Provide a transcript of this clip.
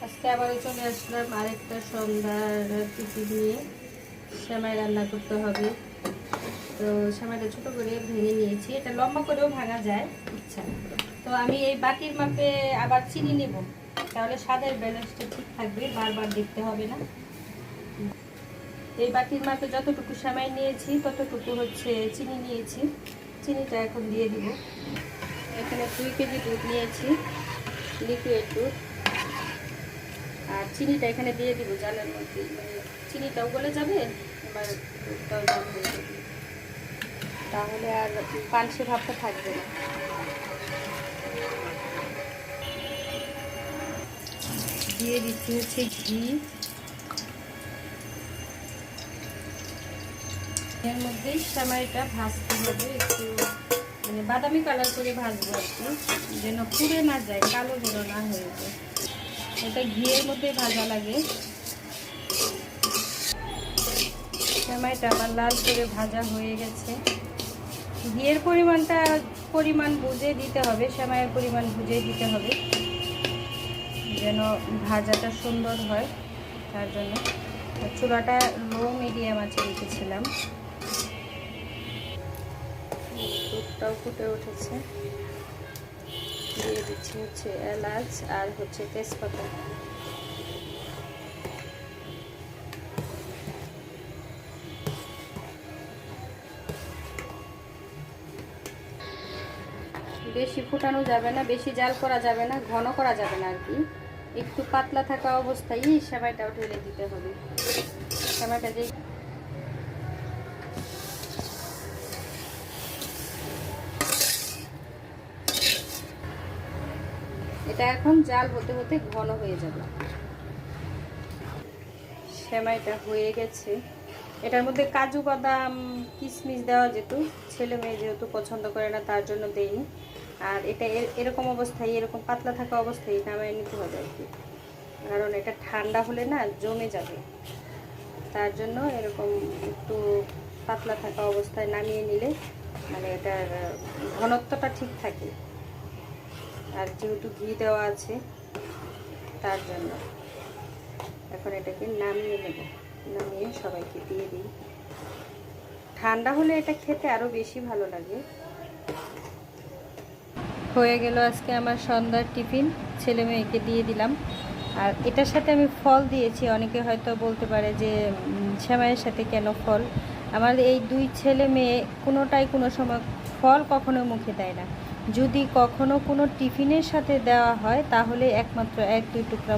আজকে আবারও চলে আসলাম আরেকটা সন্ধ্যার টিফিন নিয়ে। সেমাই রান্না করতে হবে। তো সেমাইটা ছোটো করে ভেঙে নিয়েছি, এটা লম্বা করেও ভাঙা যায় ইচ্ছা। তো আমি এই বাটির মাপে আবার চিনি নেব, তাহলে স্বাদের ব্যালেন্সটা ঠিক থাকবে, বারবার দেখতে হবে না। এই বাটির মাপে যতটুকু সেমাই নিয়েছি ততটুকু হচ্ছে চিনি নিয়েছি। চিনিটা এখন দিয়ে দিব। এখানে 2 কেজি দুধ নিয়েছি, লিকুইড দুধ। আর চিনিটা এখানে দিয়ে দিব জালের মধ্যে, মানে চিনিটাও গলে যাবে, এবার দুধটাও জাল হয়ে যাবে, তাহলে আর পানসে ভাবটা থাকবে না। দিয়ে দিচ্ছি হচ্ছে ঘি। এর মধ্যেই সেমাইটা ভাজতে হবে, একটু মানে বাদামি কালার করে ভাজবো আর কি, যেন পুড়ে না যায়, কালো যেন না হয়ে যায়। এটা ঘিয়ের মধ্যে ভাজা লাগে। সেমাইটা আমার লাল করে ভাজা হয়ে গেছে। ঘিয়ের পরিমাণ বুঝে দিতে হবে, সেমাইয়ের পরিমাণ বুঝে দিতে হবে, যেন ভাজাটা সুন্দর হয়। তার জন্য চুলাটা লো মিডিয়াম আঁচে রেখেছিলাম। দুধটাও ফুটে উঠেছে। দিয়ে দিচ্ছি হচ্ছে এলাচ আর হচ্ছে তেজপাতা। বেশি ফুটানো যাবে না, বেশি জাল করা যাবে না, ঘন করা যাবে না আর কি। একটু পাতলা থাকা অবস্থায় সেমাইটাও ঢেলে দিতে হবে। সেমাইটা যে এটা এখন জাল হতে হতে ঘন হয়ে যাবে। সেমাইটা হয়ে গেছে। এটার মধ্যে কাজু বাদাম কিশমিশ দেওয়া যেত, ছেলে মেয়ে যেহেতু পছন্দ করে না তার জন্য দেইনি। আর এটা এরকম অবস্থায়, এরকম পাতলা থাকা অবস্থায় নামিয়ে নিতে হবে আর কি, কারণ এটা ঠান্ডা হলে না জমে যাবে। তার জন্য এরকম একটু পাতলা থাকা অবস্থায় নামিয়ে নিলে মানে এটার ঘনত্বটা ঠিক থাকে। আর যেহেতু ঘি দেওয়া আছে তার জন্য এখন এটাকে নামিয়ে নেব। নামিয়ে সবাইকে দিয়ে দিই। ঠান্ডা হলে এটা খেতে আরও বেশি ভালো লাগে। হয়ে গেল আজকে আমার সন্ধ্যার টিফিন, ছেলে মেয়েকে দিয়ে দিলাম। আর এটার সাথে আমি ফল দিয়েছি। অনেকে হয়তো বলতে পারে যে সেমাইয়ের সাথে কেন ফল। আমার এই 2 ছেলে মেয়ে কোনোটাই কোনো সময় ফল কখনো মুখে দেয় না। যদি কখনো কোনো টিফিনের সাথে দেওয়া হয় তাহলে একমাত্র 1-2 টুকরা